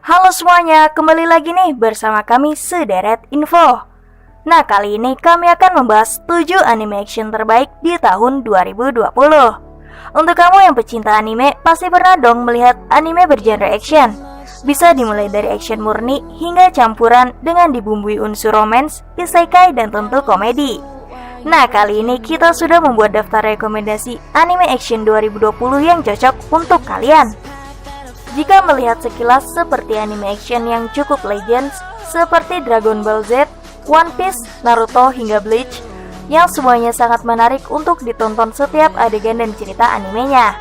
Halo semuanya, kembali lagi nih bersama kami Sederet Info. Nah, kali ini kami akan membahas 7 anime action terbaik di tahun 2020. Untuk kamu yang pecinta anime, pasti pernah dong melihat anime bergenre action. Bisa dimulai dari action murni hingga campuran dengan dibumbui unsur romance, isekai, dan tentu komedi. Nah, kali ini kita sudah membuat daftar rekomendasi anime action 2020 yang cocok untuk kalian. Jika melihat sekilas seperti anime action yang cukup legends seperti Dragon Ball Z, One Piece, Naruto, hingga Bleach, yang semuanya sangat menarik untuk ditonton setiap adegan dan cerita animenya.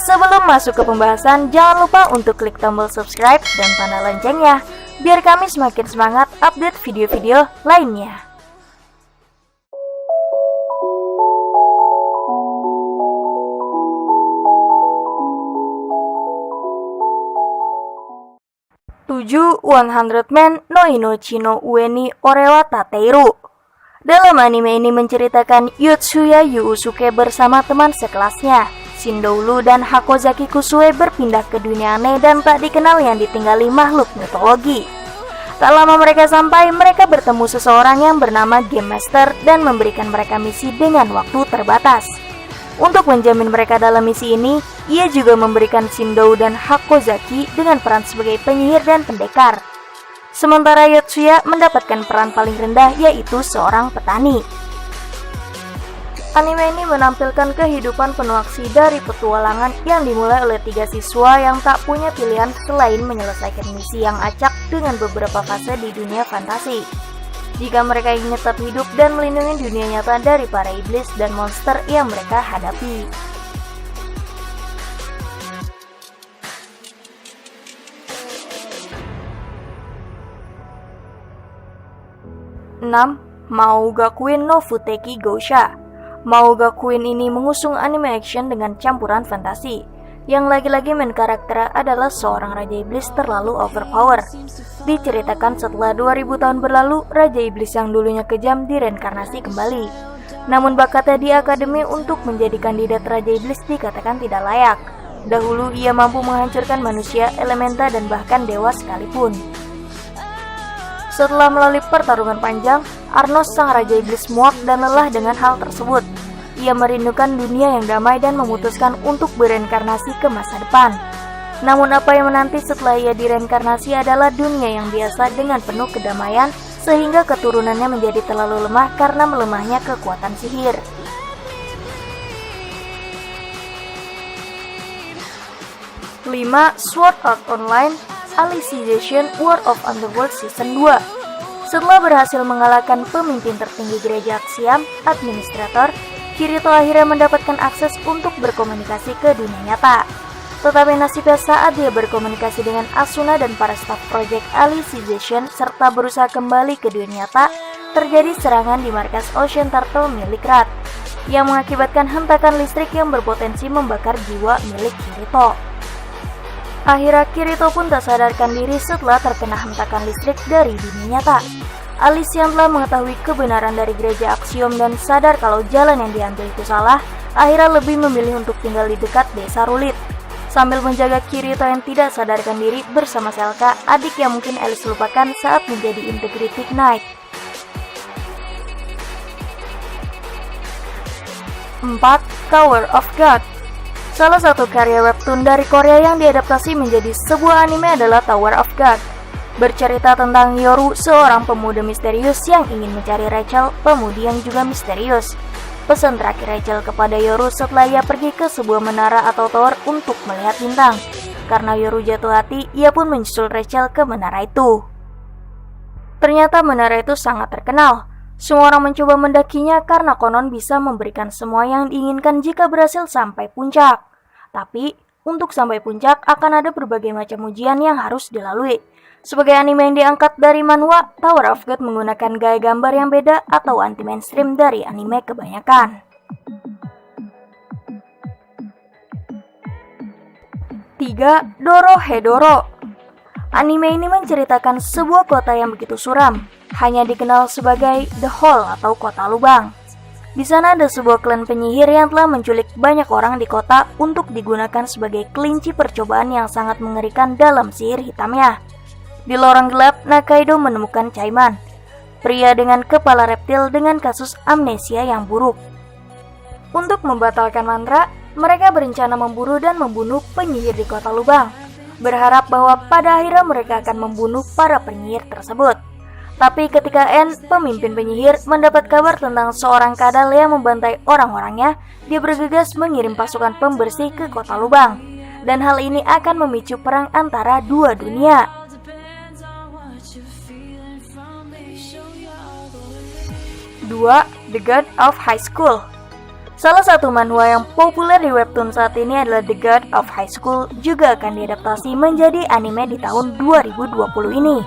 Sebelum masuk ke pembahasan, jangan lupa untuk klik tombol subscribe dan tanda loncengnya, biar kami semakin semangat update video-video lainnya. Tujuh 100 Men no Inochi no Ue ni Ore wa Tateiru. Dalam anime ini menceritakan Yotsuya Yuusuke bersama teman sekelasnya, Shindoulu dan Hakozaki Kusue berpindah ke dunia aneh dan tak dikenal yang ditinggali makhluk mitologi. Tak lama mereka sampai, mereka bertemu seseorang yang bernama Game Master dan memberikan mereka misi dengan waktu terbatas. Untuk menjamin mereka dalam misi ini, ia juga memberikan Shindou dan Hakozaki dengan peran sebagai penyihir dan pendekar. Sementara Yotsuya mendapatkan peran paling rendah, yaitu seorang petani. Anime ini menampilkan kehidupan penuh aksi dari petualangan yang dimulai oleh 3 siswa yang tak punya pilihan selain menyelesaikan misi yang acak dengan beberapa fase di dunia fantasi. Jika mereka ingin tetap hidup dan melindungi dunia nyata dari para iblis dan monster yang mereka hadapi. Enam, Maugakuin no Futeki Gousha. Maugakuin ini mengusung anime action dengan campuran fantasi, yang lagi-lagi main karakter adalah seorang Raja Iblis terlalu overpower. Diceritakan setelah 2000 tahun berlalu, Raja Iblis yang dulunya kejam direinkarnasi kembali. Namun bakatnya di akademi untuk menjadi kandidat Raja Iblis dikatakan tidak layak. Dahulu ia mampu menghancurkan manusia, elementa, dan bahkan dewa sekalipun. Setelah melalui pertarungan panjang, Arnos sang Raja Iblis muak dan lelah dengan hal tersebut. Ia merindukan dunia yang damai dan memutuskan untuk bereinkarnasi ke masa depan. Namun apa yang menanti setelah ia direinkarnasi adalah dunia yang biasa dengan penuh kedamaian, sehingga keturunannya menjadi terlalu lemah karena melemahnya kekuatan sihir. Lima, Sword Art Online Alicization War of Underworld Season 2. Setelah berhasil mengalahkan pemimpin tertinggi gereja Axiom, administrator, Kirito akhirnya mendapatkan akses untuk berkomunikasi ke dunia nyata. Tetapi nasibnya saat dia berkomunikasi dengan Asuna dan para staf project Alicization serta berusaha kembali ke dunia nyata, terjadi serangan di markas Ocean Turtle milik Rat, yang mengakibatkan hentakan listrik yang berpotensi membakar jiwa milik Kirito. Akhirnya Kirito pun tak sadarkan diri setelah terkena hentakan listrik dari dunia nyata. Alice yang telah mengetahui kebenaran dari gereja Axiom dan sadar kalau jalan yang diambil itu salah, akhirnya lebih memilih untuk tinggal di dekat desa Rulit, sambil menjaga Kirito yang tidak sadarkan diri bersama Selka, adik yang mungkin Alice lupakan saat menjadi Integrity Knight. 4. Tower of God. Salah satu karya webtoon dari Korea yang diadaptasi menjadi sebuah anime adalah Tower of God. Bercerita tentang Yoru, seorang pemuda misterius yang ingin mencari Rachel, pemudi yang juga misterius. Pesan terakhir Rachel kepada Yoru setelah ia pergi ke sebuah menara atau tower untuk melihat bintang. Karena Yoru jatuh hati, ia pun menyusul Rachel ke menara itu. Ternyata menara itu sangat terkenal. Semua orang mencoba mendakinya karena konon bisa memberikan semua yang diinginkan jika berhasil sampai puncak. Tapi, untuk sampai puncak akan ada berbagai macam ujian yang harus dilalui. Sebagai anime yang diangkat dari manhwa, Tower of God menggunakan gaya gambar yang beda atau anti-mainstream dari anime kebanyakan. 3. Dorohedoro. Anime ini menceritakan sebuah kota yang begitu suram, hanya dikenal sebagai The Hole atau kota lubang. Di sana ada sebuah klan penyihir yang telah menculik banyak orang di kota untuk digunakan sebagai kelinci percobaan yang sangat mengerikan dalam sihir hitamnya. Di lorong gelap, Nakaido menemukan Caiman, pria dengan kepala reptil dengan kasus amnesia yang buruk. Untuk membatalkan mantra, mereka berencana memburu dan membunuh penyihir di kota lubang, berharap bahwa pada akhirnya mereka akan membunuh para penyihir tersebut. Tapi ketika En, pemimpin penyihir, mendapat kabar tentang seorang kadal yang membantai orang-orangnya, dia bergegas mengirim pasukan pembersih ke kota lubang. Dan hal ini akan memicu perang antara dua dunia. 2. The God of High School. Salah satu manhwa yang populer di webtoon saat ini adalah The God of High School, juga akan diadaptasi menjadi anime di tahun 2020 ini.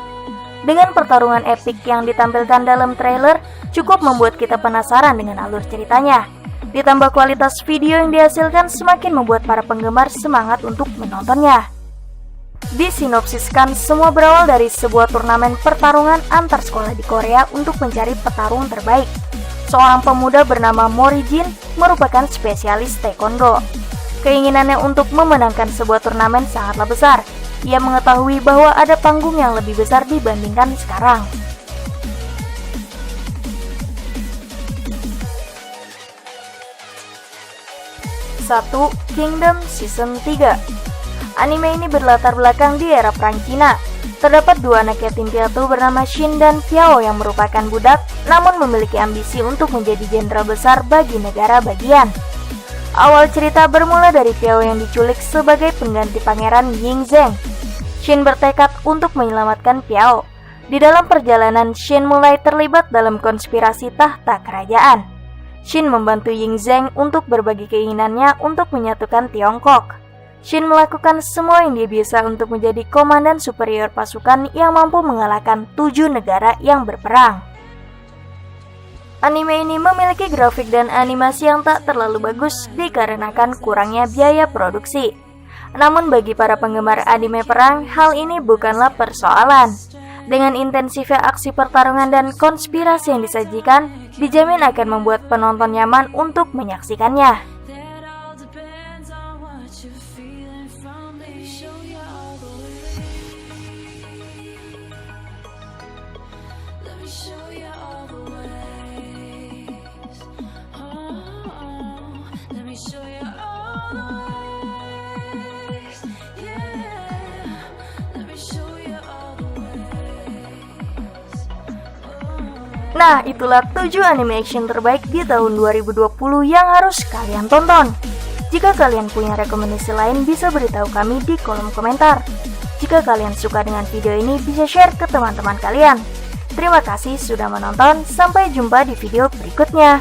Dengan pertarungan epik yang ditampilkan dalam trailer, cukup membuat kita penasaran dengan alur ceritanya. Ditambah kualitas video yang dihasilkan semakin membuat para penggemar semangat untuk menontonnya. Disinopsiskan, semua berawal dari sebuah turnamen pertarungan antar sekolah di Korea untuk mencari petarung terbaik. Seorang pemuda bernama Mori Jin merupakan spesialis taekwondo. Keinginannya untuk memenangkan sebuah turnamen sangatlah besar. Ia mengetahui bahwa ada panggung yang lebih besar dibandingkan sekarang. Satu, Kingdom Season 3. Anime ini berlatar belakang di era Perang Cina. Terdapat dua anak yatim piatu bernama Shin dan Piao yang merupakan budak, namun memiliki ambisi untuk menjadi jenderal besar bagi negara bagian. Awal cerita bermula dari Piao yang diculik sebagai pengganti pangeran Ying Zheng. Shin bertekad untuk menyelamatkan Piao. Di dalam perjalanan, Shin mulai terlibat dalam konspirasi tahta kerajaan. Shin membantu Ying Zheng untuk berbagi keinginannya untuk menyatukan Tiongkok. Shin melakukan semua yang dia bisa untuk menjadi komandan superior pasukan yang mampu mengalahkan 7 negara yang berperang. Anime ini memiliki grafik dan animasi yang tak terlalu bagus dikarenakan kurangnya biaya produksi. Namun bagi para penggemar anime perang, hal ini bukanlah persoalan. Dengan intensifnya aksi pertarungan dan konspirasi yang disajikan, dijamin akan membuat penonton nyaman untuk menyaksikannya. Nah, itulah 7 anime action terbaik di tahun 2020 yang harus kalian tonton. Jika kalian punya rekomendasi lain, bisa beritahu kami di kolom komentar. Jika kalian suka dengan video ini, bisa share ke teman-teman kalian. Terima kasih sudah menonton, sampai jumpa di video berikutnya.